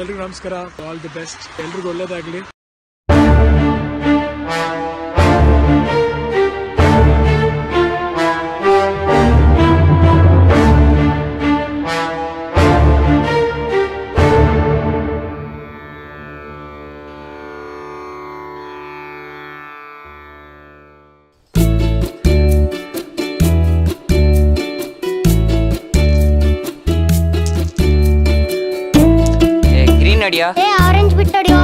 ಎಲ್ರಿಗೂ ನಮಸ್ಕಾರ. All the best, ಎಲ್ರಿಗೂ ಒಳ್ಳೇದಾಗ್ಲಿ. ನಡಿಯಾ ಆರೆಂಜ್ ಬಿಟ್ಟು ನಡಿಯೋ.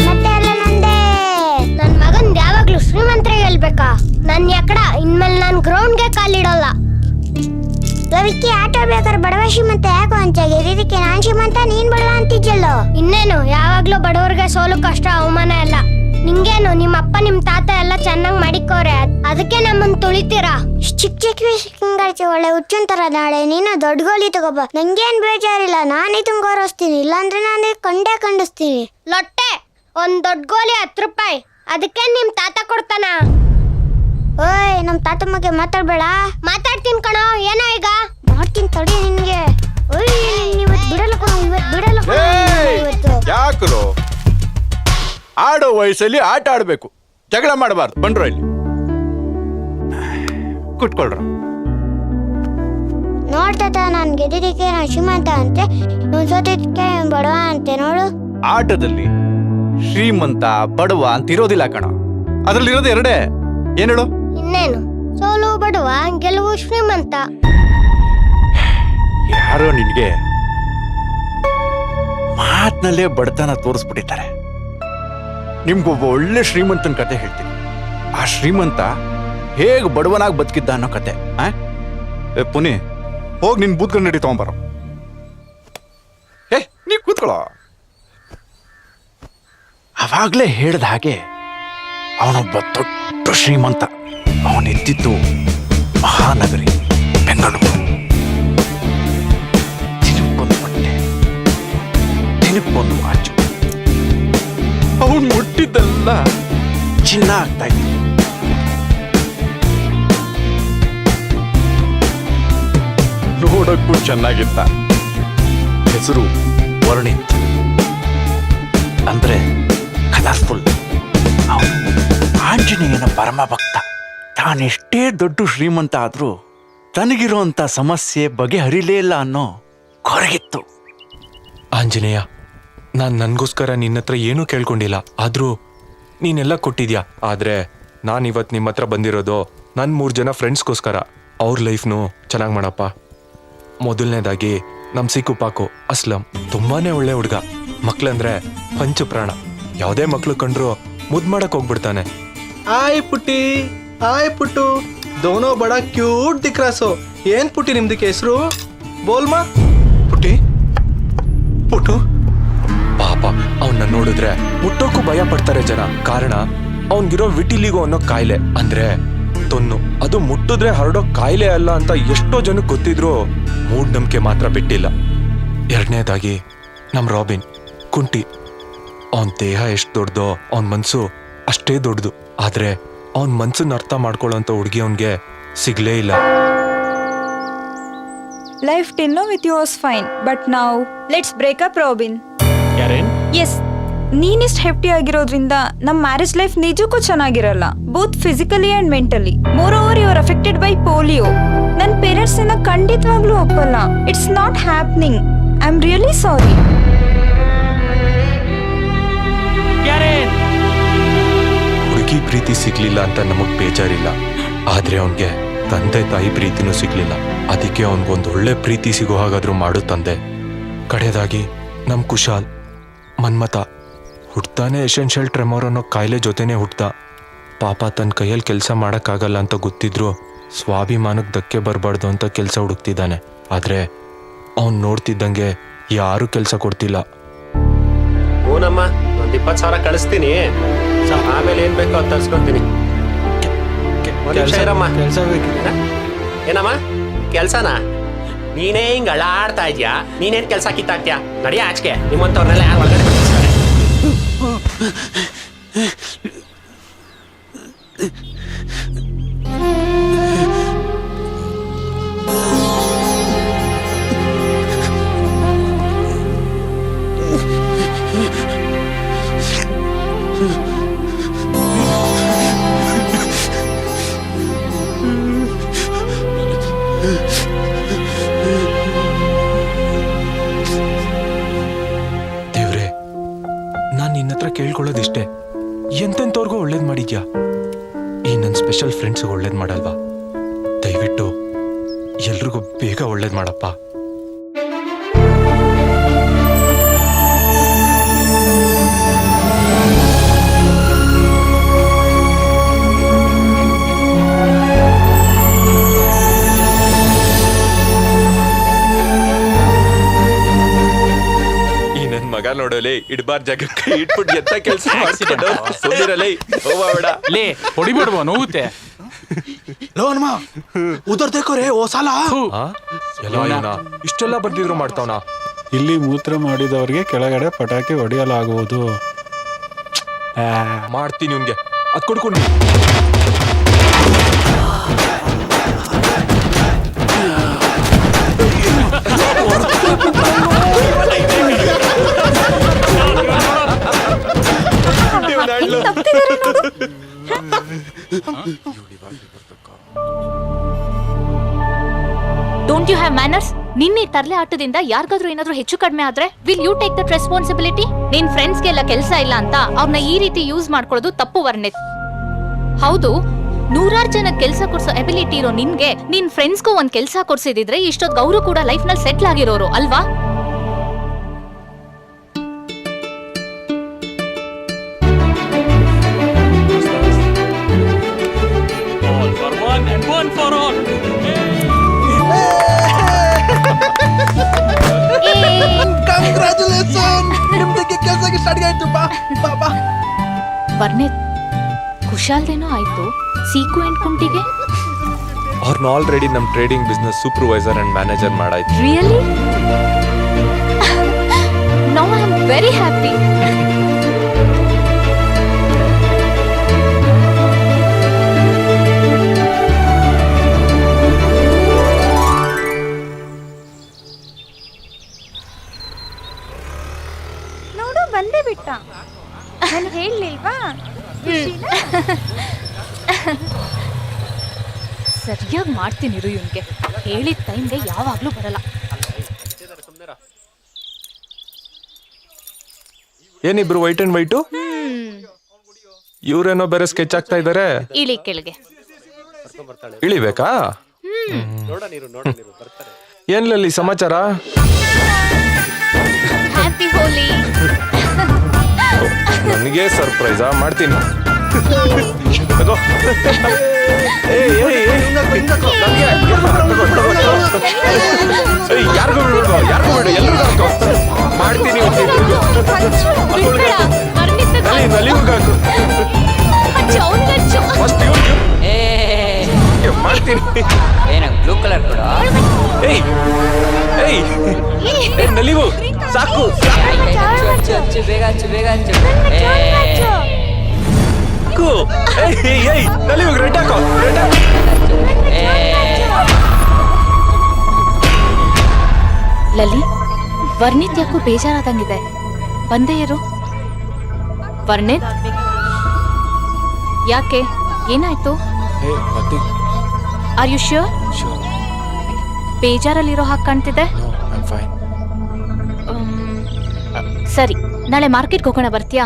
ಮತ್ತೆ ಎಲ್ಲ ನಂದೇ. ನನ್ ಮಗನ್ ಯಾವಾಗ್ಲೂ ಶ್ರೀಮಂತರಿಗೆ ಗೆಲ್ಬೇಕಾ? ನನ್ ಯಾಕಡ ಇನ್ಮೇಲೆ ನಾನ್ ಗ್ರೌಂಡ್ಗೆ ಕಾಲಿಡಲ್ಲ. ರವಿಕ್ಕೆ ಆಟೋ ಬೇಕಾದ್ರೆ ಬಡವ ಶ್ರೀಮಂತ ಯಾಕೋ ಅಂತಾಗೆ ಇದಕ್ಕೆ ನಾನ್ ಶ್ರೀಮಂತ ನೀನ್ ಬಡವ ಅಂತಿದ್ಯಲ್ಲೋ. ಇನ್ನೇನು ಯಾವಾಗ್ಲೂ ಬಡವರಿಗೆ ಸೋಲು ಕಷ್ಟ ಅವಮಾನ ಎಲ್ಲ. ನಿಂಗೇನು ನಿಮ್ಮ ಅಪ್ಪ ನಿಮ್ ತಾತ ಎಲ್ಲ ಚೆನ್ನಾಗ್ ಮಾಡಿಕೋರೆ, ಅದಕ್ಕೆ ನಮ್ಮನ್ ತುಳಿತೀರಾ? ಚಿಕ್ಕ ಚಿಕ್ಕ ಒಳ್ಳೆ ಹುಚ್ಚಂತರ. ನಾಳೆ ನೀನು ದೊಡ್ಡ ಗೋಲಿ ತಗೋಬ, ನಂಗೇನ್ ಬೇಜಾರಿಲ್ಲ, ನಾನೇ ತುಂಗೋರಿಸ್ತೀನಿ, ಇಲ್ಲಾಂದ್ರೆ ನಾನೇ ಕಂಡೇ ಖಂಡಿಸ್ತೀನಿ. ಲೊಟ್ಟೆ ಒಂದ್ ದೊಡ್ಡ ಗೋಲಿ 10 ರೂಪಾಯಿ, ಅದಕ್ಕೆ ನಿಮ್ ತಾತ ಕೊಡ್ತಾನ. ಓಯ್ ನಮ್ ತಾತ ಬಗ್ಗೆ ಮಾತಾಡ್ಬೇಡ. ಮಾತಾಡ್ತೀನಿ ಕಣೋ. ಏನೋ ಈಗ ಮಾಡ್ತೀನಿ ತಡಿ ನಿನ್ಗೆ. ಇವತ್ತು ಬಿಡಲ್ಲ ಕಣೋ, ಇವತ್ತು ಯಾಕರು ಆಡೋ ವಯಸ್ಸಲ್ಲಿ ಆಟ ಆಡ್ಬೇಕು, ಜಗಳ ಮಾಡಬಾರ್ದು. ಬಂಡ್ರೋ ಇಲ್ಲಿ ಕುಟ್ಕೊಳ್ರ. ನೋಡ್ತಾತ ನಾನ್ ಗೆದ್ದಿದ್ದಕ್ಕೆ ನಾನ್ ಶ್ರೀಮಂತ ಅಂತೆ, ಇವ್ನ್ ಸೋತಿದ್ದಕ್ಕೆ ಬಡವ ಅಂತೆ. ನೋಡು, ಆಟದಲ್ಲಿ ಶ್ರೀಮಂತ ಬಡವ ಅಂತ ಇರೋದಿಲ್ಲ ಕಣ, ಅದ್ರಲ್ಲಿ ಇರೋದು ಎರಡೇ. ಏನ್ ಹೇಳು? ಇನ್ನೇನು, ಸೋಲು ಬಡವ, ಗೆಲುವು ಶ್ರೀಮಂತ. ಯಾರೋ ನಿನ್ಗೆ ಮಾತ್ನಲ್ಲೇ ಬಡತನ ತೋರಿಸ್ಬಿಟ್ಟಿದ್ದಾರೆ. ನಿಮ್ಗೊಬ್ಬ ಒಳ್ಳೆ ಶ್ರೀಮಂತನ ಕತೆ ಹೇಳ್ತೀನಿ. ಆ ಶ್ರೀಮಂತ ಹೇಗ್ ಬಡವನಾಗಿ ಬದುಕಿದ್ದ ಅನ್ನೋ ಕತೆ. ಪುನಿ, ಹೋಗ್ ನಿನ್ ಬೂತ್ ಕನ್ನಡಿ ತಗೊಂಬರೋ. ನೀ ಕೂತ್ಕೊಳ್ಳೋ. ಅವಾಗ್ಲೇ ಹೇಳ್ದ ಹಾಗೆ ಅವನೊಬ್ಬ ದೊಡ್ಡ ಶ್ರೀಮಂತ. ಅವನಿದ್ದಿದ್ದು ಮಹಾನಗರಿ ಬೆಂಗಳೂರು. ದಿನಕ್ಕೊಂದು ಬಟ್ಟೆ, ದಿನಕ್ಕೊಂದು ವಾಚು. ಅವನು ಮುಟ್ಟಿದ್ದೆಲ್ಲ ಚಿನ್ನ ಆಗ್ತಾ ಇತ್ತು. ನೋಡಕ್ಕೂ ಚೆನ್ನಾಗಿತ್ತ. ಹೆಸರು ವರ್ಣಿತ್, ಅಂದ್ರೆ ಕಲರ್ಫುಲ್. ಅವನು ಆಂಜನೇಯನ ಪರಮ ಭಕ್ತ. ತಾನೆಷ್ಟೇ ದೊಡ್ಡ ಶ್ರೀಮಂತ ಆದ್ರೂ ತನಗಿರುವಂತ ಸಮಸ್ಯೆ ಬಗೆಹರಿಲೇ ಇಲ್ಲ ಅನ್ನೋ ಕೊರಗಿತ್ತು. ಆಂಜನೇಯ, ನಾನ್ ನನ್ಗೋಸ್ಕರ ನಿನ್ನ ಹತ್ರ ಏನೂ ಕೇಳ್ಕೊಂಡಿಲ್ಲ, ಆದ್ರೂ ನೀನೆಲ್ಲ ಕೊಟ್ಟಿದ್ಯಾ. ಆದ್ರೆ ನಾನಿವತ್ ನಿಮ್ಮ ಹತ್ರ ಬಂದಿರೋದು ನನ್ 3 ಜನ ಫ್ರೆಂಡ್ಸ್ಗೋಸ್ಕರ. ಅವ್ರ ಲೈಫ್ನು ಚೆನ್ನಾಗ್ ಮಾಡಪ್ಪ. ಮೊದಲನೇದಾಗಿ ನಮ್ ಸಿಕ್ಕು ಪಾಕು ಅಸ್ಲಂ, ತುಂಬಾನೇ ಒಳ್ಳೆ ಹುಡ್ಗ. ಮಕ್ಳಂದ್ರೆ ಪಂಚ ಪ್ರಾಣ. ಯಾವ್ದೇ ಮಕ್ಳು ಕಂಡ್ರು ಮುದ್ ಮಾಡಕ್ ಹೋಗ್ಬಿಡ್ತಾನೆ. ಆಯ್ ಪುಟ್ಟಿ, ಆಯ್ ಪುಟ್ಟು, ದೋನೋ ಬಡ ಕ್ಯೂಟ್ ದಿಕ್ರಾಸು. ಏನ್ ಪುಟ್ಟಿ ನಿಮ್ದಕ್ಕೆ ಹೆಸರು? ಬೋಲ್ಮಾ. ಪುಟ್ಟಿ, ಪುಟ್ಟು. ಪಾಪ ಅವನ್ನ ನೋಡಿದ್ರೆ ಮುಟ್ಟೋಕ್ಕೂ ಭಯ ಪಡ್ತಾರೆ ಜನ. ಕಾರಣ ಅವನ್ಗಿರೋ ವಿಟಿಲಿಗೋ ಅನ್ನೋ ಕಾಯಿಲೆ, ಅಂದ್ರೆ ತೊನ್ನು. ಅದು ಮುಟ್ಟಿದ್ರೆ ಹರಡೋ ಕಾಯಿಲೆ ಅಲ್ಲ ಅಂತ ಎಷ್ಟೋ ಜನಕ್ಕೆ ಗೊತ್ತಿದ್ರು ಮೂಢನಂಬಿಕೆ ಮಾತ್ರ ಬಿಟ್ಟಿಲ್ಲ. ಎರಡನೇದಾಗಿ ನಮ್ ರಾಬಿನ್ ಕುಂಟಿ. ಅವನ್ ದೇಹ ಎಷ್ಟು ದೊಡ್ಡದೋ ಅವನ್ ಮನ್ಸು ಅಷ್ಟೇ ದೊಡ್ಡದು. ಆದ್ರೆ ಅವನ್ ಮನ್ಸನ್ನ ಅರ್ಥ ಮಾಡ್ಕೊಳ್ಳೋಂತ ಹುಡುಗಿ ಅವನ್ಗೆ ಸಿಗ್ಲೇ ಇಲ್ಲ. Life till now with you was fine, but now let's break up, Robin. Yes, ನೀನಿಷ್ಟು ಹೆಫ್ಟಿ ಆಗಿರೋದ್ರಿಂದ ನಮ್ಮ ಮ್ಯಾರೇಜ್ ಲೈಫ್ ನಿಜಕ್ಕೂ ಚೆನ್ನಾಗಿರಲ್ಲ, both physically and mentally. More over you are affected by polio. ನನ್ನ ಪೇರೆಂಟ್ಸ್ ನಿನ್ನ ಖಂಡಿತವಾಗ್ಲೂ ಒಪ್ಪಲ್ಲ. It's not happening. I am really sorry. ಹುಡುಗಿ ಪ್ರೀತಿ ಸಿಗ್ಲಿಲ್ಲ ಅಂತ ನಮಗ್ ಬೇಜಾರಿಲ್ಲ, ಆದ್ರೆ ಅವನ್ಗೆ ತಂದೆ ತಾಯಿ ಪ್ರೀತಿನೂ ಸಿಗ್ಲಿಲ್ಲ. ಅದಕ್ಕೆ ಅವನ್ಗೊಂದು ಒಳ್ಳೆ ಪ್ರೀತಿ ಸಿಗೋ ಹಾಗಾದ್ರೂ ಮಾಡು ತಂದೆ. ಕಡೆದಾಗಿ ನಮ್ ಕುಶಾಲ್ ಮನ್ಮತ ಹುಟ್ತಾನೆ ಎಸೆನ್ಷಿಯಲ್ ಟ್ರೆಮೋರ್ ಅನ್ನೋ ಕಾಯಿಲೆ ಜೊತೆನೆ ಹುಟ್ಟ. ಪಾಪ ತನ್ನ ಕೈಯಲ್ಲಿ ಕೆಲಸ ಮಾಡೋಕ್ಕಾಗಲ್ಲ ಅಂತ ಗೊತ್ತಿದ್ರು ಸ್ವಾಭಿಮಾನಕ್ಕೆ ಧಕ್ಕೆ ಬರಬಾರ್ದು ಅಂತ ಕೆಲಸ ಹುಡುಕ್ತಿದ್ದಾನೆ. ಆದ್ರೆ ಅವ್ನು ನೋಡ್ತಿದ್ದಂಗೆ ಯಾರೂ ಕೆಲಸ ಕೊಡ್ತಿಲ್ಲ. ಓನಮ್ಮ, ಒಂದು 20,000 ಕಳಿಸ್ತೀನಿ, ಆಮೇಲೆ ಏನ್ ಬೇಕೋ ಅದು ತರ್ಸ್ಕೊಂತೀನಿ. ಕೆಲಸ ಬೇಕಿದೆ. ಏನಮ್ಮ ಕೆಲ್ಸನಾ? ನೀನೇ ಹಿಂಗ ಅಳಾಡ್ತಾ ಇದ್ಯಾ? ನೀನೇನ್ ಕೆಲ್ಸ ಕಿತ್ತಾಕ್ತ್ಯಾ? ನಡಿಯ ಆಚೆಗೆ. ನಿಮ್ಮಂತವ್ರನ್ನೆಲ್ಲ ಯಾರು ಒಳಗಡೆ ಕಳಿಸ್ತಾರೆ? ದೇವ್ರೆ, ನಾನ್ ನಿನ್ನ ಹತ್ರ ಕೇಳ್ಕೊಳ್ಳೋದಿಷ್ಟೇ, ಎಂತೆಂಥವ್ರಿಗೂ ಒಳ್ಳೇದ್ ಮಾಡಿದ್ಯಾ, ಈ ನನ್ನ ಸ್ಪೆಷಲ್ ಫ್ರೆಂಡ್ಸ್ಗೆ ಒಳ್ಳೇದ್ ಮಾಡಲ್ವಾ? ದಯವಿಟ್ಟು ಎಲ್ರಿಗೂ ಬೇಗ ಒಳ್ಳೇದ್ ಮಾಡಪ್ಪ. ಮಗ ನೋಡೋಲೆ ಇಡ್ಬಾರ್ ಜಾಗಕ್ಕೆ ಇಟ್ಬಿಟ್ಟು ಎತ್ತ ಕೆಲಸ ಮಾಡ್ಕೊಂಡು ಸುಂದಿರಲೇ ಹೋಗ್ಬೇಡ. ಲೇ ಹೊಡಿಬೇಡ್ವಾ, ನೋವುತ್ತೆ. ಲೋ ಹನುಮ, ಉದರ್ ದೇಖೋ ರೇ ಓ ಸಾಲ. ಇಷ್ಟೆಲ್ಲ ಬರ್ದಿದ್ರು ಮಾಡ್ತಾವನ. ಇಲ್ಲಿ ಮೂತ್ರ ಮಾಡಿದವರಿಗೆ ಕೆಳಗಡೆ ಪಟಾಕಿ ಹೊಡೆಯಲಾಗುವುದು. ಮಾಡ್ತೀನಿ ಇವ್ನ್ಗೆ, ಅದ್ ಕೊಡ್ಕೊಂಡು. Don't you have manners? ನಿನ್ನೆ ತರ್ಲೆ ಆಟದಿಂದ ಯಾರಿಗಾದ್ರೂ ಏನಾದ್ರೂ ಹೆಚ್ಚು ಕಡಿಮೆ ಆದ್ರೆ will you take that responsibility? ನಿನ್ ಫ್ರೆಂಡ್ಸ್ಗೆಲ್ಲ ಕೆಲಸ ಇಲ್ಲ ಅಂತ ಅವ್ರನ್ನ ಈ ರೀತಿ ಯೂಸ್ ಮಾಡ್ಕೊಳ್ಳೋದು ತಪ್ಪು ವರ್ಣಿತ್. ಹೌದು, 100 ಜನ ಕೆಲಸ ಕೊಡ್ಸೋ ಎಬಿಲಿಟಿ ಇರೋ ನಿನ್ಗೆ ನಿನ್ ಫ್ರೆಂಡ್ಸ್ಗೂ ಒಂದ್ ಕೆಲಸ ಕೊಡ್ಸಿದಿದ್ರೆ ಇಷ್ಟೊತ್ತು ಅವರು ಕೂಡ ಲೈಫ್ ನಲ್ಲಿ ಸೆಟ್ಲ್ ಆಗಿರೋರು ಅಲ್ವಾ? ಕಂಗ್ರಾಚುಲೇಷನ್, ನಿಮ್ದಕ್ಕೆ ಕೆಲಸಕ್ಕೆ ಸ್ಟಾರ್ಟ್ ಆಯ್ತು. ಬಾ ಬಾ ಬಾ. ವರ್ಣಿತ್, ಕುಶಾಲ್ದೇನೋ ಆಯ್ತು, ಸೀಕು ಅಂಡ್ ಕುಂಟಿಗೆ ಅವ್ರನ್ನ ಆಲ್ರೆಡಿ ನಮ್ trading business supervisor and manager ಮಾಡಾಯ್ತು. Really? Now I am very happy. ನೋಡು, ಬಂದೇ ಬಿಟ್ಟ. ನಾನು ಹೇಳಲಿಲ್ವಾ? ಸರಿಯಾಗಿ ಮಾಡ್ತೀನಿ ಇರು, ಇವನ್ಗೆ ಹೇಳಿದ ಟೈಮ್ಗೆ ಯಾವಾಗ್ಲೂ ಬರಲ್ಲ. ಏನಿಬ್ರು ವೈಟ್ ಅಂಡ್ ವೈಟು? ಇವ್ರೇನೋ ಬೇರೆ ಸ್ಕೆಚ್ ಆಗ್ತಾ ಇದಾರೆ. ಇಳಿ ಕೆಳಗೆ. ಇಳಿಬೇಕಾ? ಏನ್ಲಲ್ಲಿ ಸಮಾಚಾರ? ಹ್ಯಾಪಿ ಹೋಲಿ. ನನಗೆ ಸರ್ಪ್ರೈಸಾ? ಮಾಡ್ತೀನಿ. ಯಾರಿಗೂ ಬಿಡು, ಎಲ್ರಿಗೂ ಮಾಡ್ತೀನಿ. ಮಾಡ್ತೀನಿ. ಬ್ಲೂ ಕಲರ್ ಕೊಡ. ನಲಿವು ಸಾಕು. ಹಚ್ಚು ಬೇಗ, ಹಚ್ಚು ಬೇಗ, ಹಚ್ಚು. ನಲಿವು ರೆಡ್ ಹಾಕೋ. ಲಲಿ, ವರ್ಣಿತ್ ಯಾಕೋ ಬೇಜಾರಾದಂಗಿದೆ. ಬಂದೇ ಇರು. ವರ್ಣಿತ್, ಯಾಕೆ, ಏನಾಯ್ತು? Are you sure? ಬೇಜಾರಲ್ಲಿರೋ ಹಾಗೆ ಕಾಣ್ತಿದೆ. ಸರಿ, ನಾಳೆ ಮಾರ್ಕೆಟ್ಗೆ ಹೋಗೋಣ, ಬರ್ತೀಯಾ?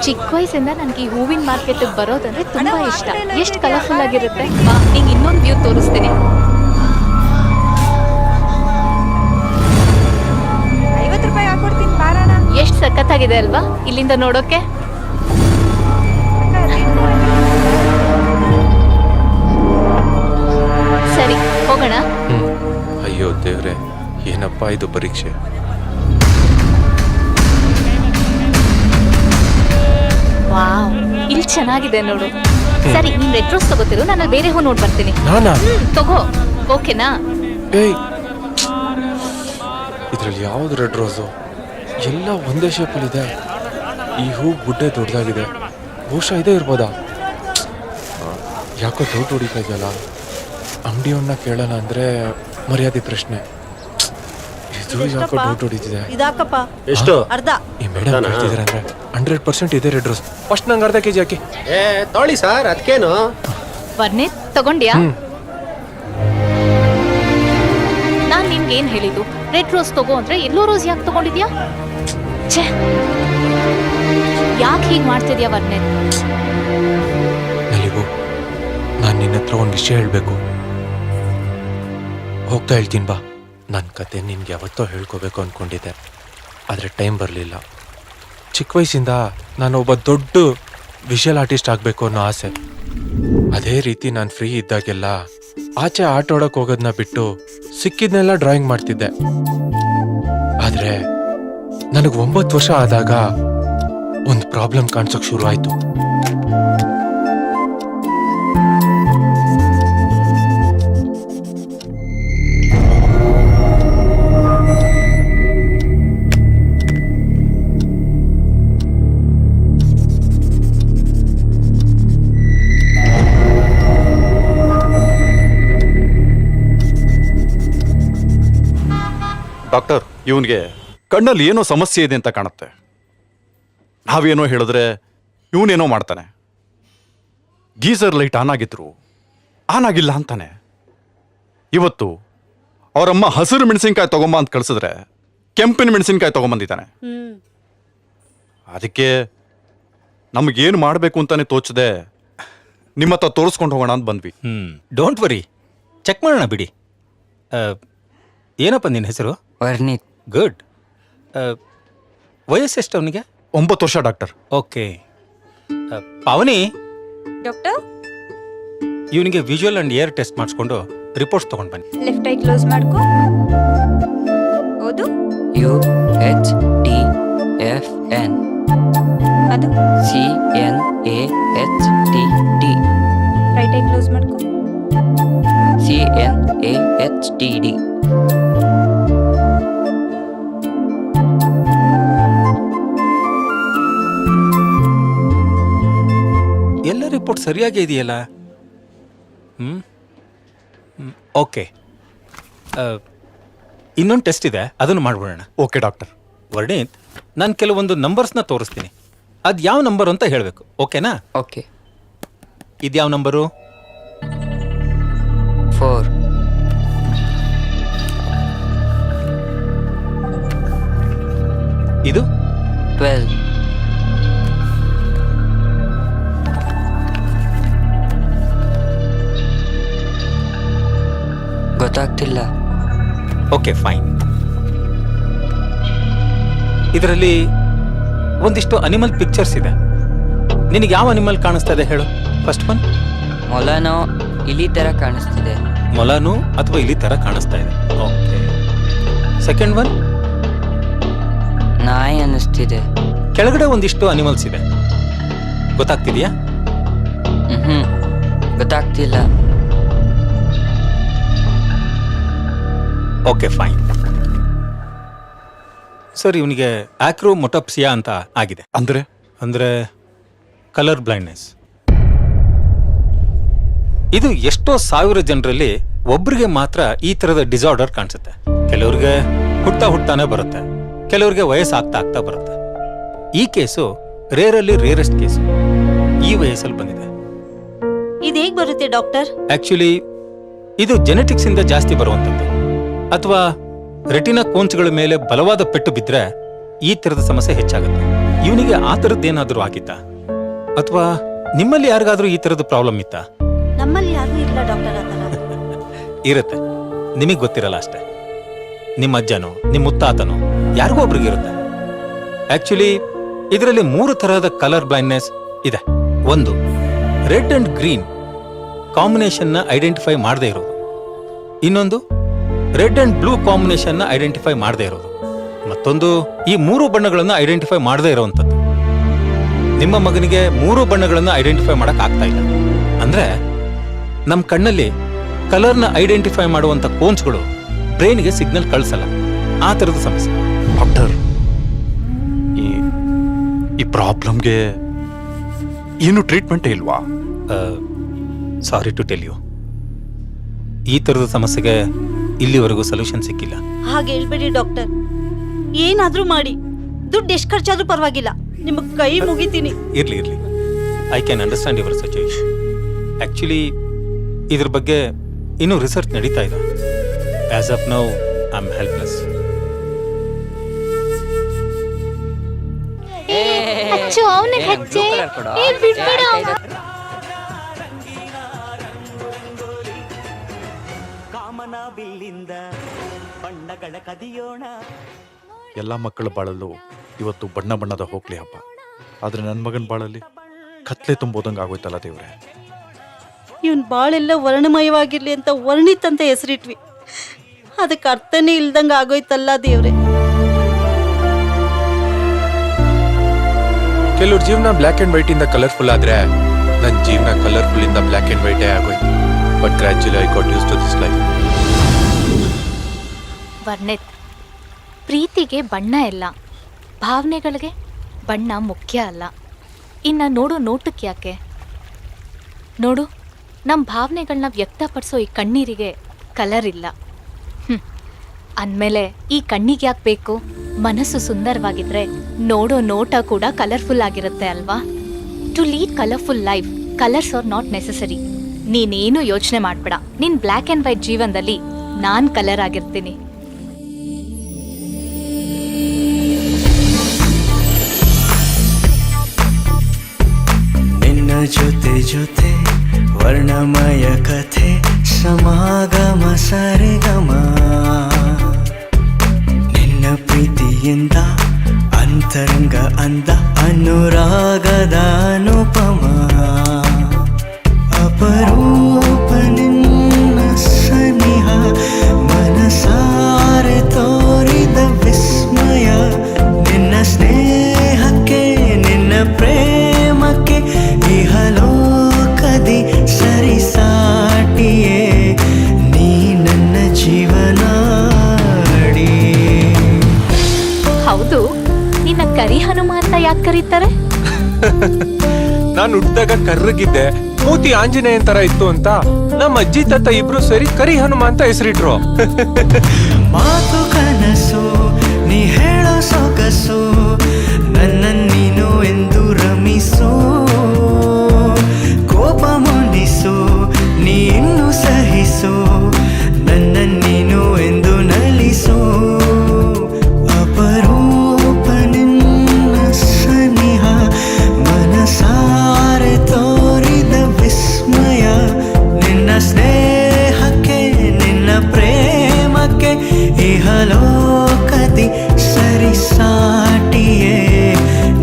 ಚಿಕ್ಕ ವಯಸ್ಸಿಂದ ನನಗೆ ಈ ಹೂವಿನ ಮಾರ್ಕೆಟ್ಗೆ ಬರೋದಂದ್ರೆ ತುಂಬಾ ಇಷ್ಟ. ಎಷ್ಟು ಕಲರ್ಫುಲ್ ಆಗಿರುತ್ತೆ. ಬಾ, ನಿಂಗೆ ಇನ್ನೊಂದು ವ್ಯೂ ತೋರಿಸ್ತೀನಿ. 50 ರೂಪಾಯಿ ಹಾಕೊಡ್ತೀನಿ, ಬಾರಣ. ಎಷ್ಟು ಸಖತ್ತಾಗಿದೆ ಅಲ್ವಾ ಇಲ್ಲಿಂದ ನೋಡೋಕೆ? ಸರಿ, ಹೋಗೋಣ. ಅಯ್ಯೋ ದೇವ್ರೆ, ಏನಪ್ಪಾ ಇದು ಪರೀಕ್ಷೆ. ವಾವ್, ಇಲ್ಲಿ ಚೆನ್ನಾಗಿದೆ ನೋಡು. ಸರಿ, ನೀನ್ ರೆಡ್ ರೋಸ್ ತಗೋತಿರು, ನಾನು ಬೇರೆ ಹೂ ನೋಡ್ ಬರ್ತೀನಿ. ತಗೋ, ಓಕೆನಾ? ಇದ್ರಲ್ಲಿ ಯಾವ್ದು ರೆಡ್ ರೋಸು? ಎಲ್ಲ ಒಂದೇ ಶೇಪಲ್ಲಿ ಇದೆ. ಈ ಹೂ ಗುಡ್ಡೆ ದೊಡ್ಡದಾಗಿದೆ, ಬಹುಶಃ ಇದೇ ಇರ್ಬೋದಾ? ಯಾಕೋ ಡೌಟ್ ಹೊಡಿತಾ ಇದೆಯಲ್ಲ. ಅಂಗಡಿಯವ್ರನ್ನ ಕೇಳೋಣ ಅಂದ್ರೆ ಮರ್ಯಾದೆ ಪ್ರಶ್ನೆ. ಇದು ಯಾಕೋ ಡೌಟ್ ಹೊಡಿತಿದೆ. ಇದಾಕಪ್ಪ ಎಷ್ಟು ಅರ್ಧ. ಈ ಮೇಡಮ್ ಅರ್ಧನಾ? ಹೇಳ್ತಿದಾರೆ ಅಂದ್ರೆ 100% ಇದೆ ರೆಡ್ ರೋಸ್. ಫಸ್ಟ್ ನಂಗೆ ಅರ್ಧ ಕೆಜಿ ಹಾಕಿ. ಏ ತೊಳಿ ಸರ್ ಅದಕ್ಕೇನು. ವರ್ಣಿತ್ ತಗೊಂಡ್ಯಾ? ನಾನ್ ನಿನ್ಗೆ ಏನ್ ಹೇಳಿದ್ದು? ರೆಡ್ ರೋಸ್ ತಗೋ ಅಂದ್ರೆ ಎಲ್ಲೋ ರೋಸ್ ಯಾಕೆ ತಗೊಂಡಿದ್ಯಾ? ಛೇ, ಯಾಕೆ ಹೀಗ್ ಮಾಡ್ತಿದ್ಯಾ ವರ್ಣಿತ್? ನಲಿವು, ನಾನು ನಿನ್ನ ಹತ್ರ ಒಂದು ವಿಷಯ ಹೇಳ್ಬೇಕು. ಹೋಗ್ತಾ ಹೇಳ್ತೀನಿ ಬಾ. ನನ್ನ ಕತೆ ನಿನ್ಗೆ ಯಾವತ್ತೋ ಹೇಳ್ಕೋಬೇಕು ಅನ್ಕೊಂಡಿದ್ದೆ, ಆದರೆ ಟೈಮ್ ಬರಲಿಲ್ಲ. ಚಿಕ್ಕ ವಯಸ್ಸಿಂದ ನಾನು ಒಬ್ಬ ದೊಡ್ಡ ವಿಷುವಲ್ ಆರ್ಟಿಸ್ಟ್ ಆಗಬೇಕು ಅನ್ನೋ ಆಸೆ. ಅದೇ ರೀತಿ ನಾನು ಫ್ರೀ ಇದ್ದಾಗೆಲ್ಲ ಆಚೆ ಆಟ ಆಡೋಕೆ ಹೋಗೋದನ್ನ ಬಿಟ್ಟು ಸಿಕ್ಕಿದ್ನೆಲ್ಲ ಡ್ರಾಯಿಂಗ್ ಮಾಡ್ತಿದ್ದೆ. ಆದರೆ ನನಗೆ 9 ವರ್ಷ ಆದಾಗ ಒಂದು ಪ್ರಾಬ್ಲಮ್ ಕಾಣಿಸೋಕೆ ಶುರು ಆಯಿತು. ಡಾಕ್ಟರ್, ಇವನಿಗೆ ಕಣ್ಣಲ್ಲಿ ಏನೋ ಸಮಸ್ಯೆ ಇದೆ ಅಂತ ಕಾಣುತ್ತೆ. ನಾವೇನೋ ಹೇಳಿದ್ರೆ ಇವನೇನೋ ಮಾಡ್ತಾನೆ. ಗೀಸರ್ ಲೈಟ್ ಆನ್ ಆಗಿದ್ರು ಆನ್ ಆಗಿಲ್ಲ ಅಂತಾನೆ. ಇವತ್ತು ಅವರಮ್ಮ ಹಸಿರು ಮೆಣಸಿನ್ಕಾಯಿ ತಗೊಂಬ ಅಂತ ಕಳ್ಸಿದ್ರೆ ಕೆಂಪಿನ ಮೆಣಸಿನ್ಕಾಯಿ ತಗೊಂಬಂದಿದ್ದಾನೆ. ಅದಕ್ಕೆ ನಮಗೇನು ಮಾಡಬೇಕು ಅಂತಾನೆ ತೋಚದೆ ನಿಮ್ಮ ಹತ್ರ ತೋರಿಸ್ಕೊಂಡು ಹೋಗೋಣ ಅಂತ ಬಂದ್ವಿ. ಡೋಂಟ್ ವರಿ, ಚೆಕ್ ಮಾಡೋಣ ಬಿಡಿ. ಏನಪ್ಪ ನಿನ್ನ ಹೆಸರು? ವರ್ಣಿತ್. ಗುಡ್. ವಯಸ್ಸೆಷ್ಟು ಅವನಿಗೆ? 9 ವರ್ಷ ಡಾಕ್ಟರ್. ಓಕೆ. ಪಾವನಿ, ಡಾಕ್ಟರ್, ಇವನಿಗೆ ವಿಜುವಲ್ ಅಂಡ್ ಏರ್ ಟೆಸ್ಟ್ ಮಾಡಿಸ್ಕೊಂಡು ರಿಪೋರ್ಟ್ಸ್ ತಗೊಂಡು ಬನ್ನಿ. ಲೆಫ್ಟ್ ಐ ಕ್ಲೋಸ್ ಮಾಡ್ಕೊ. ಓದು. UHTFN ಅದು. CNAHTD ರೈಟ್ ಐ ಕ್ಲೋಸ್ ಮಾಡ್ಕೊ. CNAHTD. ಎಲ್ಲ ರಿಪೋರ್ಟ್ ಸರಿಯಾಗೇ ಇದೆಯಲ್ಲ? ಓಕೆ. ಇನ್ನೊಂದು ಟೆಸ್ಟ್ ಇದೆ, ಅದನ್ನು ಮಾಡ್ಬಿಡೋಣ. Okay doctor. ವರ್ಣಿತ್, ನಾನು ಕೆಲವೊಂದು ನಂಬರ್ಸ್ನ ತೋರಿಸ್ತೀನಿ, ಅದು ಯಾವ ನಂಬರ್ ಅಂತ ಹೇಳಬೇಕು. ಓಕೆನಾ? ಓಕೆ. ಇದ್ಯಾವ ನಂಬರು? 4. ಇದು 12. ಗೊತ್ತಾಗ್ತಿಲ್ಲ. Okay, fine. ಇದರಲ್ಲಿ ಒಂದಿಷ್ಟು ಅನಿಮಲ್ ಪಿಕ್ಚರ್ಸ್ ಇದೆ. ನಿನಗೆ ಯಾವ ಅನಿಮಲ್ ಕಾಣಿಸ್ತಾ ಇದೆ ಹೇಳು? First one. ಮೊಲನೋ ಇಲಿ ತರ ಕಾಣಿಸ್ತಿದೆ. ಮೊಲನು ಅಥವಾ ಇಲಿ ತರ ಕಾಣಿಸ್ತಾ ಇದೆ. ಓಕೆ. Second one. ನಾಯಿ ಅನ್ನಿಸ್ತಿದೆ. ಕೆಳಗಡೆ ಒಂದಿಷ್ಟು ಅನಿಮಲ್ಸ್ ಇದೆ, ಗೊತ್ತಾಗ್ತಿದೆಯಾ? ಗೊತ್ತಾಗ್ತಿಲ್ಲ. Okay, fine. ಸರ್, ಇವನಿಗೆ ಆಕ್ರೋಮೊಟಪ್ಸಿಯಾ ಅಂತ ಆಗಿದೆ. ಅಂದ್ರೆ ಕಲರ್ ಬ್ಲೈಂಡ್ನೆಸ್. ಇದು ಎಷ್ಟೋ ಸಾವಿರ ಜನರಲ್ಲಿ ಒಬ್ರಿಗೆ ಮಾತ್ರ ಈ ತರದ ಡಿಸಾರ್ಡರ್ ಕಾಣಿಸುತ್ತೆ. ಕೆಲವ್ರಿಗೆ ಹುಟ್ಟಾನೆ ಬರುತ್ತೆ, ಕೆಲವ್ರಿಗೆ ವಯಸ್ಸಾಗ್ತಾ ಬರುತ್ತೆ. ಈ ಕೇಸು ರೇರೆಸ್ಟ್ ಕೇಸು. ಈ ವಯಸ್ಸಲ್ಲಿ ಬಂದಿದೆ. ಇದು ಹೇಗೆ ಬರುತ್ತೆ ಡಾಕ್ಟರ್? ಆಕ್ಚುಲಿ ಇದು ಜೆನೆಟಿಕ್ಸ್ ಇಂದ ಜಾಸ್ತಿ ಬರುವಂತದ್ದು, ಅಥವಾ ರೆಟಿನಾ ಕೋನ್ಸ್ಗಳ ಮೇಲೆ ಬಲವಾದ ಪೆಟ್ಟು ಬಿದ್ದರೆ ಈ ತರದ ಸಮಸ್ಯೆ ಹೆಚ್ಚಾಗುತ್ತೆ. ಇವನಿಗೆ ಆ ತರದ್ದೇನಾದ್ರೂ ಆಗಿತ್ತಾ, ಅಥವಾ ನಿಮ್ಮಲ್ಲಿ ಯಾರಿಗಾದ್ರೂ ಈ ತರದ ಪ್ರಾಬ್ಲಮ್ ಇತ್ತಾ? ನಮ್ಮಲ್ಲಿ ಯಾರು ಇಲ್ಲ ಡಾಕ್ಟರ್. ಇರುತ್ತೆ, ನಿಮಗೆ ಗೊತ್ತಿರಲ್ಲ ಅಷ್ಟೇ. ನಿಮ್ಮ ಅಜ್ಜನೋ ನಿಮ್ಮ ಮುತ್ತಾತನೋ ಯಾರಿಗೋ ಒಬ್ರಿಗೆ ಇರುತ್ತೆ. ಆಕ್ಚುಲಿ ಇದರಲ್ಲಿ 3 ತರಹದ ಕಲರ್ ಬ್ಲೈಂಡ್ನೆಸ್ ಇದೆ. ಒಂದು, ರೆಡ್ ಅಂಡ್ ಗ್ರೀನ್ ಕಾಂಬಿನೇಷನ್ ನ ಐಡೆಂಟಿಫೈ ಮಾಡದೇ ಇರೋದು. ಇನ್ನೊಂದು, ರೆಡ್ ಅಂಡ್ ಬ್ಲೂ ಕಾಂಬಿನೇಷನ್ ನ ಐಡೆಂಟಿಫೈ ಮಾಡದೇ ಇರೋದು. ಮತ್ತೊಂದು, ಈ 3 ಬಣ್ಣಗಳನ್ನು ಐಡೆಂಟಿಫೈ ಮಾಡದೇ ಇರುವಂತದ್ದು. ನಿಮ್ಮ ಮಗನಿಗೆ 3 ಬಣ್ಣಗಳನ್ನು ಐಡೆಂಟಿಫೈ ಮಾಡಕ್ ಆಗ್ತಾ ಇಲ್ಲ. ಅಂದ್ರೆ ನಮ್ಮ ಕಣ್ಣಲ್ಲಿ ಕಲರ್ನ ಐಡೆಂಟಿಫೈ ಮಾಡುವಂತ ಕೋನ್ಸ್ಗಳು ಬ್ರೈನ್ಗೆ ಸಿಗ್ನಲ್ ಕಳಿಸಲ್ಲ. ಆ ತರದ ಸಮಸ್ಯೆ. ಡಾಕ್ಟರ್, ಈ ಪ್ರಾಬ್ಲಮ್ಗೆ ಏನು ಟ್ರೀಟ್ಮೆಂಟೇ ಇಲ್ವಾ? ಸಾರಿ ಟು ಟೆಲ್ ಯು, ಈ ತರದ ಸಮಸ್ಯೆಗೆ ಇಲ್ಲಿವರೆಗೂ ಸೊಲ್ಯೂಷನ್ ಸಿಕ್ಕಿಲ್ಲ. ಹಾಗೆ ಹೇಳ್ಬೇಡಿ ಡಾಕ್ಟರ್, ಏನಾದ್ರೂ ಮಾಡಿ. ದುಡ್ಡು ಎಷ್ಟು ಖರ್ಚಾದ್ರೂ ಪರವಾಗಿಲ್ಲ, ನಿಮಗೆ ಕೈ ಮುಗಿತೀನಿ. ಇರ್ಲಿ I can understand your situation. Actually ಇದ್ರ ಬಗ್ಗೆ ಇನ್ನೂ ರಿಸರ್ಚ್ ನಡೀತಾ ಇದೆ. As of now I am helpless. ಅಚ್ಚು ಅವನಿಗೆ ಹಚ್ಚೆ. ಏ ಬಿಡ್ಬೇಡ. ಎಲ್ಲ ಮಕ್ಕಳ ಬಾಳಲ್ಲೂ ಇವತ್ತು ಬಣ್ಣ ಬಣ್ಣದ ಹೋಗ್ಲಿ ಹಬ್ಬ. ಆದ್ರೆ ನನ್ನ ಮಗನ ಬಾಳಲ್ಲಿ ಕತ್ಲೆ ತುಂಬೋದಂಗೆ ಆಗೋಯ್ತಲ್ಲ ದೇವ್ರೆ. ಇವನ್ ಬಾಳೆಲ್ಲ ವರ್ಣಮಯವಾಗಿರ್ಲಿ ಅಂತ ವರ್ಣಿತ್ ಅಂತ ಹೆಸರಿಟ್ವಿ, ಅದಕ್ಕೆ ಅರ್ಥನೇ ಇಲ್ದಂಗ ಆಗೋಯ್ತಲ್ಲ ದೇವ್ರೆ. ಕೆಲವ್ರ ಜೀವನ ಬ್ಲ್ಯಾಕ್ ಅಂಡ್ ವೈಟ್ ಇಂದ ಕಲರ್ಫುಲ್ ಆದ್ರೆ ನನ್ನ ಜೀವನ ಕಲರ್ಫುಲ್ ಇಂದ ಬ್ಲ್ಯಾಕ್ ಅಂಡ್ ವೈಟೇ ಆಗೋಯ್ತು. But gradually I got use to this life. Varnith, ಪ್ರೀತಿಗೆ ಬಣ್ಣ ಇಲ್ಲ, ಭಾವನೆಗಳಿಗೆ ಬಣ್ಣ ಮುಖ್ಯ ಅಲ್ಲ. ಇನ್ನು ನೋಡು ನೋಟಕ್ಕೆ ಯಾಕೆ? ನೋಡು, ನಮ್ಮ ಭಾವನೆಗಳನ್ನ ವ್ಯಕ್ತಪಡಿಸೋ ಈ ಕಣ್ಣೀರಿಗೆ ಕಲರ್ ಇಲ್ಲ. ಅಂದಮೇಲೆ ಈ ಕಣ್ಣಿಗೆ ಯಾಕೆ ಬೇಕು? ಮನಸ್ಸು ಸುಂದರವಾಗಿದ್ರೆ ನೋಡೋ ನೋಟ ಕೂಡ ಕಲರ್ಫುಲ್ ಆಗಿರುತ್ತೆ ಅಲ್ವಾ? To lead colourful life, colours are not necessary. ನೀನೇನು ಯೋಚನೆ ಮಾಡಬೇಡ, ನಿನ್ನ ಬ್ಲ್ಯಾಕ್ ಆ್ಯಂಡ್ ವೈಟ್ ಜೀವನದಲ್ಲಿ ನಾನು ಕಲರ್ ಆಗಿರ್ತೀನಿ. ನಿನ್ನ ಜೊತೆ ಜೊತೆ ವರ್ಣಮಯ ಕಥೆ ಸಮಾಗಮ ಸರಿಗಮ. ನಿನ್ನ ಪ್ರೀತಿಯಿಂದ ಅಂತರಂಗ ಅಂದ ಅನುರಾಗದ ಅನುಪಮ. ಅಪರೂಪ ನಿನ್ನ ಸನಿಹ ಮನಸಾರೆ ತೋರಿದ ವಿಸ್ಮಯ. ನಿನ್ನ ಸ್ನೇಹಕ್ಕೆ ನಿನ್ನ ಪ್ರೇಮಕ್ಕೆ ಇಹಲೋಕದಿ ಸರಿಸಾಟಿಯೇ ನೀ ನನ್ನ ಜೀವನಾಡಿ. ಹೌದು, ನಿನ್ನ ಕರಿ ಹನುಮ ಅಂತ ಯಾಕೆ ಕರೀತಾರೆ? ನಾನು ಹುಟ್ಟಿದಾಗ ಕರ್ರಗಿದ್ದೆ, ಮೂತಿ ಆಂಜನೇಯನ್ ತರ ಇತ್ತು ಅಂತ ನಮ್ಮ ಅಜ್ಜಿ ತಾತ ಇಬ್ರು ಸೇರಿ ಕರಿ ಹನುಮ ಅಂತ ಹೆಸರಿಟ್ರು. ಮಾತು ಕನಸು ನೀ ಹೇಳೋ ಸೊಗಸು, ನನ್ನ ನೀನು ಎಂದು ರಮಿಸು. ಕೋಪ ಮುನಿಸು ನೀ ಇನ್ನು ಸಹಿಸು, ನನ್ನ ನೀನು ಎಂದು ನಲಿಸು. ಅಪರೂಪ ನಿನ್ನ ಸನಿಹ ಮನಸಾರೆ ತೋರಿದ ವಿಸ್ಮಯ. ನಿನ್ನ ಸ್ನೇಹಕ್ಕೆ ನಿನ್ನ ಪ್ರೇಮಕ್ಕೆ ಇಹಲೋಕದಿ ಸರಿಸಾಟಿಯೇ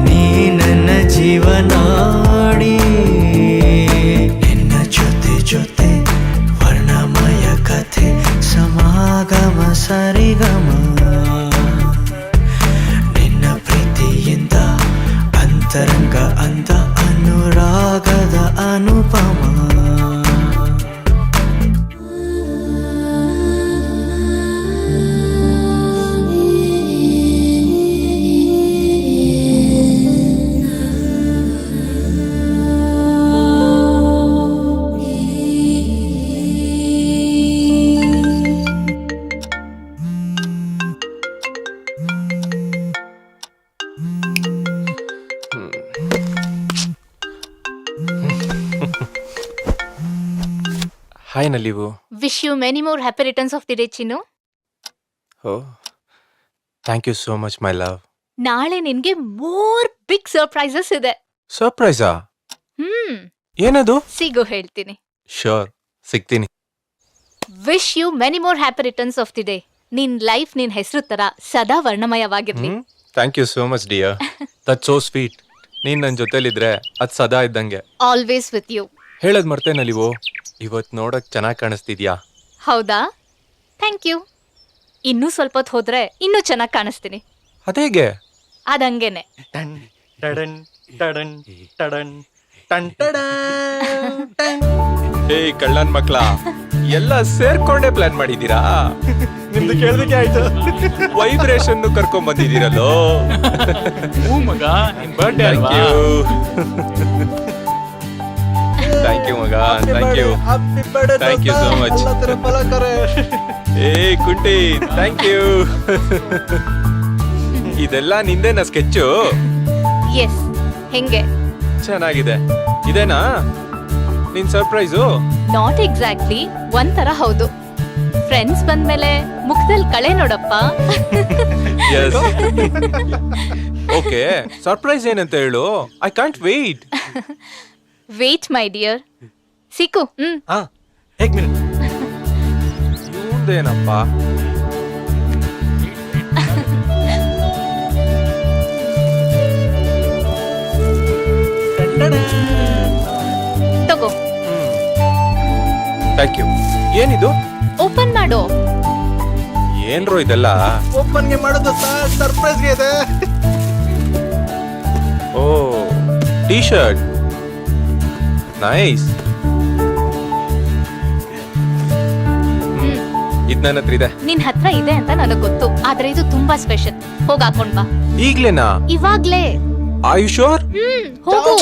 ನೀ ನನ್ನ ಜೀವನಾಡಿ. ನಿನ್ನ ಜೊತೆ ಜೊತೆ ವರ್ಣಮಯ ಕಥೆ ಸಮಾಗಮ ಸರಿಗಮ. ನಿನ್ನ ಪ್ರೀತಿಯಿಂದ ಅಂತರಂಗ ಅಂದ ಅನುರಾಗದ ಅನುಪಮ. Hi Nalivu. Wish you many more happy returns of the day ಚಿನ್ನು. Oh thank you so much my love. ನಾಳೆ ನಿನ್ಗೆ ಮೋರ್ ಬಿಗ್ ಸರ್ಪ್ರೈಸಸ್ ಇದೆ. ಸರ್ಪ್ರೈಸಾ? ಏನದು? ಸಿಗು ಹೇಳ್ತೀನಿ. ಶ್ಯೂರ್, ಸಿಗ್ತೀನಿ. Wish you many more happy returns of the day. ನಿನ್ ಲೈಫ್ ನಿನ್ ಹೆಸರು ತರ ಸದಾ ವರ್ಣಮಯವಾಗಿರ್ಲಿ. Thank you so much dear. That so sweet. ನೀನ್ ನನ್ನ ಜೊತೆಲಿದ್ರೆ ಅದ್ ಸದಾ ಇದ್ದಂಗೆ. Always with you. ಹೇಳದ್ ಮರ್ತೇ ನಲಿವು, ಇವತ್ ನೋಡಕ್ ಚೆನ್ನಾಗಿ ಕಾಣಿಸ್ತಿದ್ಯಾ. ಹೌದಾ? Thank you. ಇನ್ನೂ ಸ್ವಲ್ಪ ಹೊತ್ತು ಹೋದ್ರೆ ಇನ್ನೂ ಚೆನ್ನಾಗಿ ಕಾಣಿಸ್ತೀನಿ. ಅದೇಗೆ? ಅದಂಗೆನೆ. ಏ ಕಳ್ಳನ್ ಮಕ್ಳ, ಎಲ್ಲ ಸೇರ್ಕೊಂಡೇ ಪ್ಲಾನ್ ಮಾಡಿದೀರಾ? ನಿಮ್ದು ಕೇಳೋದಕ್ಕೆ ಆಯ್ತು. ವೈಬ್ರೇಷನ್ ಕರ್ಕೊಂಡ್ ಬಂದಿದ್ದೀರಲ್ಲೋ. ಮಗ, ನಿನ್ birthday thank you. Thank you ಮಗ, thank you. Thank you so much. ಏ ಕುಂಟಿ ಥ್ಯಾಂಕ್ ಯು. ಇದೆಲ್ಲ ನಿಂದೇನ ಸ್ಕೆಚ್ಚು? ಎಸ್. ಹೆಂಗೆ? ಚೆನ್ನಾಗಿದೆ. ಇದೇನಾ ನಿನ್ ಸರ್ಪ್ರೈಸು? ನಾಟ್ ಎಕ್ಸಾಕ್ಟ್ಲಿ, ಒಂಥರ ಹೌದು. ಫ್ರೆಂಡ್ಸ್ ಬಂದ್ಮೇಲೆ ಮುಖದಲ್ಲಿ ಕಳೆ ನೋಡಪ್ಪ. ಎಸ್. ಓಕೆ, ಸರ್ಪ್ರೈಸ್ ಏನಂತ ಹೇಳು. I can't wait. Wait my dear. ಸಿಕ್ಕು. ಇವಂದೇನಪ್ಪ? ತಗೋ. Thank you. ಏನಿದು? ಓಪನ್ ಮಾಡು. ಏನ್ರೋ ಇದೆಲ್ಲ? ಓಪನ್ಗೆ ಮಾಡೋದು ಸರ್ಪ್ರೈಸ್ಗೆ ಇದೆ. ಓ, ಟೀ ಶರ್ಟ್. ನೈಸ್. ಇದ್ ನನ್ನ ಹತ್ರ ಇದೆ. ನಿನ್ ಹತ್ರ ಇದೆ ಅಂತ ನನಗ್ ಗೊತ್ತು, ಆದ್ರೆ ಇದು ತುಂಬಾ ಸ್ಪೆಷಲ್. ಹೋಗ್ ಹಾಕೊಂಡ್ ಬಾ. ಈಗ್ಲೇನಾ? ಇವಾಗ್ಲೇ. Are you sure? ಹೋಗು.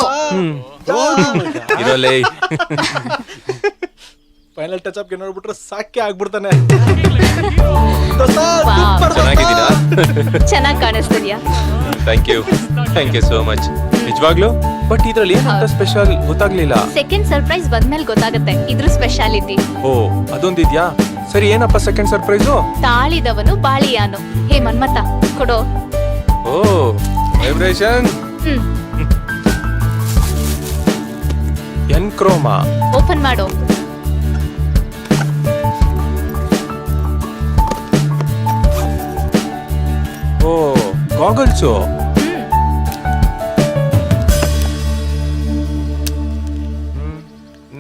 ಇದಲ್ಲೇ ಫೈನಲ್ ಟಚ್ ಅಪ್ಗೆ ನೋಡ್ಬಿಟ್ರೆ ಸಾಕೆ ಆಗ್ಬಿಡ್ತಾನೆ. ಚೆನ್ನಾಗಿದ್ದೀರಾ? ಚೆನ್ನಾಗ್ ಕಾಣಿಸ್ತಿದ್ಯಾ? Thank you so much. ನಿಜವಾಗ್ಲು? ಬಟ್ ಇದ್ರಲ್ಲಿ ಏನಂತ ಸ್ಪೆಷಲ್ ಗೊತ್ತಾಗ್ಲಿಲ್ಲ. ಸೆಕೆಂಡ್ ಸರ್ಪ್ರೈಸ್ ಬಂದ್ಮೇಲೆ ಗೊತ್ತಾಗುತ್ತೆ ಇದ್ರ ಸ್ಪೆಷಾಲಿಟಿ. ಓ, ಅದೊಂದಿದ್ಯಾ? ಸರಿ, ಏನಪ್ಪ ಸೆಕೆಂಡ್ ಸರ್ಪ್ರೈಸು? ತಾಳಿದವನು ಬಾಳಿಯಾನು. ಹೇ ಮನ್ಮತ, ಕೊಡೋ. ಓ, ವೈಬ್ರೇಷನ್. N chroma. ಓಪನ್ ಮಾಡು. ಓ, goggles.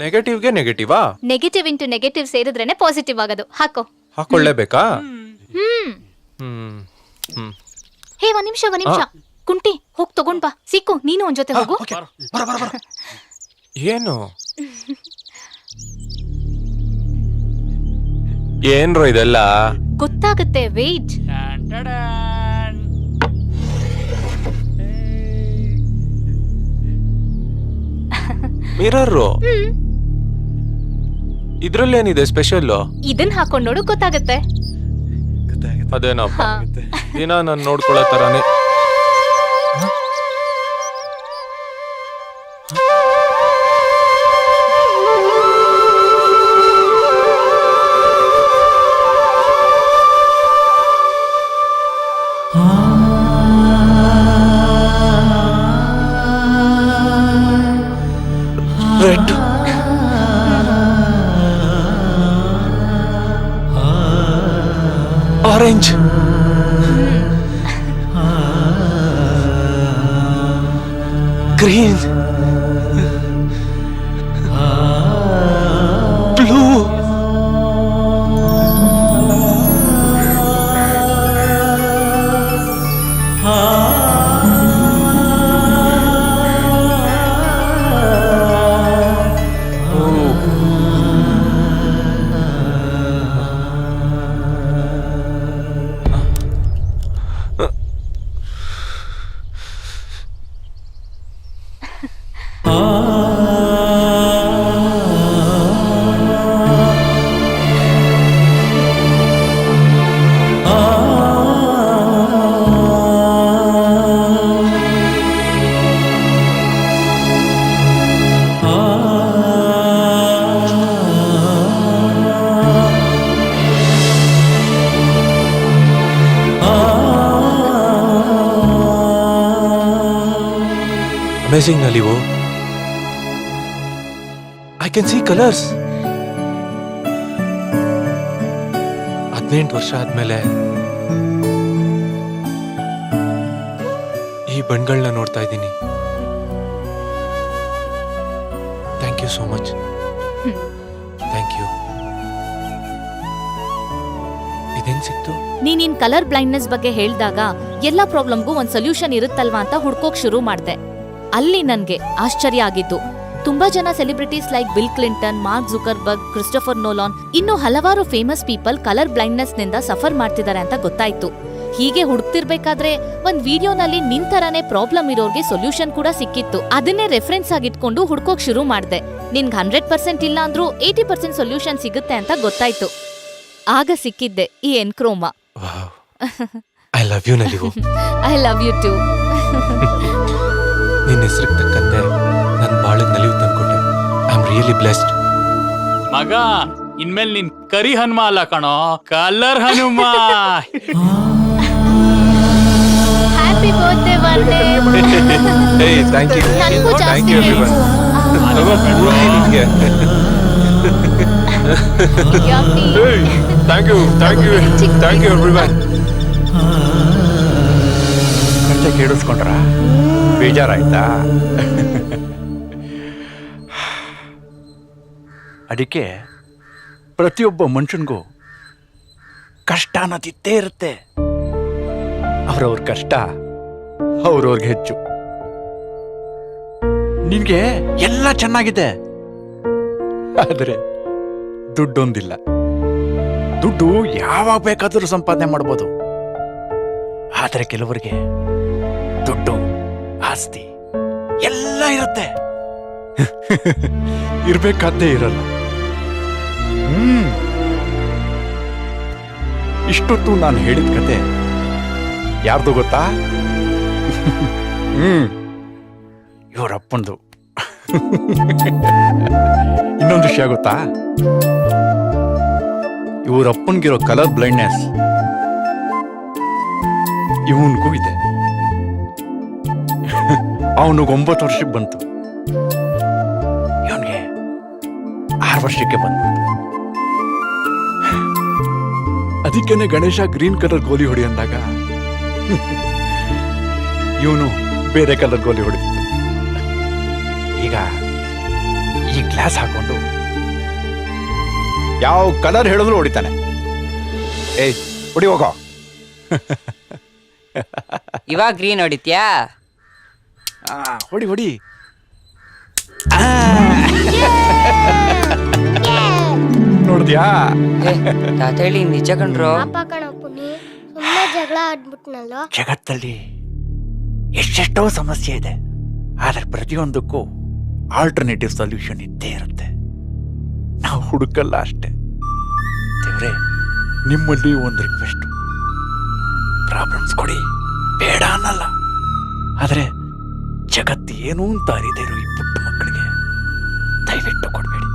ನೆಗೆಟಿವ್ಗೆ ನೆಗೆಟಿವಾ? Negative into negative ಸೇರಿದ್ರೇನೆ positive ಆಗೋದು. ಹಾಕೋ. ಹಾಕೊಳ್ಳೇಬೇಕಾ? ಹೇ, ಒಂದ್ ನಿಮಿಷ. ಕುಂಟಿ, ಹೋಗ್ ತಗೊಂಡ್ ಬಾ. ಸಿಕ್ಕು, ನೀನು ಒಂದ್ ಜೊತೆ ಹೋಗು. ಏನು? ಏನ್ರೋ ಇದೆಲ್ಲ? ಗೊತ್ತಾಗುತ್ತೆ, ವೇಟ್. ಮಿರರ್. ಇದ್ರಲ್ಲೇನಿದೆ ಸ್ಪೆಷಲ್? ಇದನ್ ಹಾಕೊಂಡ್ ನೋಡು, ಗೊತ್ತಾಗುತ್ತೆ. ಅದೇನಪ್ಪ? ಹಾ. ದಿನ ನಾನು ನೋಡ್ಕೊಳ್ಳೋ ತರಾನೇ. Red. Orange. Green. Blue. Amazing, Nalivu. I can see colors. 18 ವರ್ಷ ಆದ್ಮೇಲೆ ಈ ಬಣ್ಣಗಳನ್ನ ನೋಡ್ತಾ ಇದ್ದೀನಿ. Thank you so much. Thank you. ಇದೇನ್ ಸಿಕ್ತು? ನೀನ್ ಕಲರ್ ಬ್ಲೈಂಡ್ನೆಸ್ ಬಗ್ಗೆ ಹೇಳ್ದಾಗ ಎಲ್ಲ ಪ್ರಾಬ್ಲಮ್ಗೂ ಒಂದ್ ಸೊಲ್ಯೂಷನ್ ಇರುತ್ತಲ್ವಾ ಅಂತ ಹುಡ್ಕೋಕ್ ಶುರು ಮಾಡ್ದೆ. ಅಲ್ಲಿ ನನ್ಗೆ ಆಶ್ಚರ್ಯ ಆಗಿದ್ದು, ತುಂಬಾ ಜನ celebrities like Bill Clinton, Mark Zuckerberg, Christopher Nolan, ಇನ್ನು ಹಲವಾರು ಫೇಮಸ್ ಪೀಪಲ್ ಕಲರ್ ಬ್ಲೈಂಡ್ನೆಸ್ ನಿಂದ ಸಫರ್ ಮಾಡ್ತಿದ್ದಾರೆ ಅಂತ ಗೊತ್ತಾಯ್ತು. ಹೀಗೆ ಹುಡುಕ್ತಿರ್ಬೇಕಾದ್ರೆ ಒಂದ್ ವಿಡಿಯೋನಲ್ಲಿ ನಿನ್ ತರಾನೇ ಪ್ರಾಬ್ಲಮ್ ಇರೋರ್ಗೆ ಸೊಲ್ಯೂಷನ್ ಕೂಡ ಸಿಕ್ಕಿತ್ತು. ಅದನ್ನೇ ರೆಫರೆನ್ಸ್ ಆಗಿಟ್ಕೊಂಡು ಹುಡ್ಕೋಕ್ ಶುರು ಮಾಡ್ದೆ. ನಿನ್ಗೆ 100% ಇಲ್ಲ ಅಂದ್ರೂ 80% ಸೊಲ್ಯೂಷನ್ ಸಿಗುತ್ತೆ ಅಂತ ಗೊತ್ತಾಯ್ತು. ಆಗ ಸಿಕ್ಕಿದ್ದೆ ಈ EnChroma. I love you Nalivu. I love you too. ನಿನ್ನ ಹೆಸರಿಗೆ ತಕ್ಕಂತೆ ನನ್ನ ಬಾಳಿಗೆ ನಲಿವು ತಂದ್ಕೊಟ್ಟೆ. I am really blessed. ಮಗ ಇನ್ಮೇಲೆ ನಿನ್ ಕರಿ ಹನುಮ ಅಲ್ಲ ಕಣೋ, ಕಲರ್ ಹನುಮ. ಹ್ಯಾಪಿ ಬರ್ತ್ಡೇ ವರ್ಣೆ. Thank you. ನನ್ಗೂ ಥ್ಯಾಂಕ್ ಜಾಸ್ತಿ you everyone. Thank you everyone. ಕತೆ ಕೇಳಿಸ್ಕೊಂಡ್ರ ಬೇಜಾರಾಯ್ತಾ? ಅದಕ್ಕೆ ಪ್ರತಿಯೊಬ್ಬ ಮನುಷ್ಯನಿಗೂ ಕಷ್ಟ ಅನ್ನೋದಿದ್ದೇ ಇರುತ್ತೆ. ಅವ್ರವ್ರ ಕಷ್ಟ ಅವ್ರವ್ರಿಗೆ ಹೆಚ್ಚು. ನಿನ್ಗೆ ಎಲ್ಲ ಚೆನ್ನಾಗಿದೆ, ಆದರೆ ದುಡ್ಡೊಂದಿಲ್ಲ. ದುಡ್ಡು ಯಾವಾಗ ಬೇಕಾದರೂ ಸಂಪಾದನೆ ಮಾಡ್ಬೋದು, ಆದರೆ ಕೆಲವರಿಗೆ ದುಡ್ಡು, ಆಸ್ತಿ ಎಲ್ಲ ಇರುತ್ತೆ, ಇರ್ಬೇಕಾದ್ದೇ ಇರಲ್ಲ. ಇಷ್ಟೊತ್ತು ನಾನು ಹೇಳಿದ ಕತೆ ಯಾರ್ದು ಗೊತ್ತಾ? ಇವರಪ್ಪಂದು. ಇನ್ನೊಂದು ವಿಷಯ ಗೊತ್ತಾ? ಇವರಪ್ಪನ್ಗಿರೋ ಕಲರ್ ಬ್ಲೈಂಡ್ನೆಸ್ ಇವನ್ಗೂ ಇದೆ. ಅವನಿಗೆ 9 ವರ್ಷಕ್ಕೆ ಬಂತು, ಇವನ್ಗೆ 6 ವರ್ಷಕ್ಕೆ ಬಂತು. ಅದಕ್ಕೇನೆ ಗಣೇಶ ಗ್ರೀನ್ ಕಲರ್ ಗೋಲಿ ಹೊಡಿ ಅಂದಾಗ ಇವನು ಬೇರೆ ಕಲರ್ ಗೋಲಿ ಹೊಡಿತಿತ್ತು. ಈಗ ಈ ಗ್ಲಾಸ್ ಹಾಕೊಂಡು ಯಾವ ಕಲರ್ ಹೇಳಿದ್ರು ಹೊಡಿತಾನೆ. ಏಯ್ ಹೊಡಿ ಹೋಗೋ. ಇವಾಗ ಗ್ರೀನ್ ಹೊಡಿತ್ಯಾ? ಹೊಡಿ ಹೊಡಿ. ನೋಡಿದ್ಯಾ? ತಾತ ಹೇಳಿ ನಿಜ ಕಣ್ರೋ. ಪಾಪ ಕಣ ಪುನಿ, ಸುಮ್ಮನೆ ಜಗಳ ಆಡ್ಬಿಟ್ನಲ್ಲ. ಜಗತ್ತಲ್ಲಿ ಎಷ್ಟೆಷ್ಟೋ ಸಮಸ್ಯೆ ಇದೆ, ಆದರೆ ಪ್ರತಿಯೊಂದಕ್ಕೂ ಆಲ್ಟರ್ನೇಟಿವ್ ಸೊಲ್ಯೂಷನ್ ಇದ್ದೇ ಇರುತ್ತೆ. ನಾವು ಹುಡುಕಲ್ಲ ಅಷ್ಟೇ. ದೇವ್ರೆ, ನಿಮ್ಮಲ್ಲಿ ಒಂದು ರಿಕ್ವೆಸ್ಟ್, ಪ್ರಾಬ್ಲಮ್ಸ್ ಕೊಡಿ, ಬೇಡ ಅನ್ನಲ್ಲ. ಆದರೆ ಜಗತ್ತು ಏನು ಅಂತ ಅರಿದೇ ಇರೋ ಈ ಪುಟ್ಟ ಮಕ್ಕಳಿಗೆ ದಯವಿಟ್ಟು ಕೊಡಬೇಡಿ.